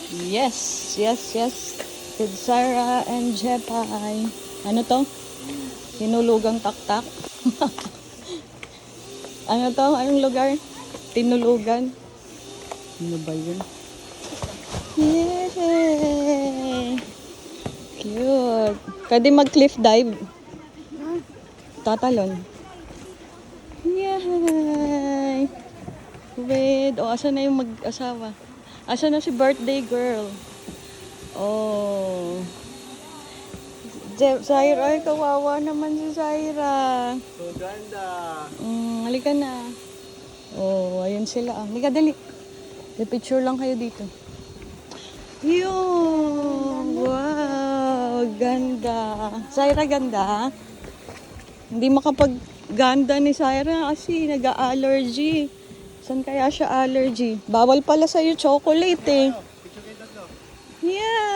Yes, yes, yes. With Sarah and Jepay. Ano to? Tinulugang taktak. Ano to? Anong lugar? Tinulugan. Ano ba yun? Yay! Cute. Pwede mag-cliff dive. Tatalon. Yay! With, asan na yung mag-asawa? Asan na si birthday girl? Oh. Zaira, ay kawawa naman si Zaira. So ganda. Halika na. Oh, ayun sila. Halika, dali. Picture lang kayo dito. Yun! Wow! Ganda. Zaira, ganda. Hindi makapag-ganda ni Zaira kasi nag-allergy. Saan kaya siya allergy? Bawal pala sa'yo chocolate eh. Picture kayo tatlo. Yeah!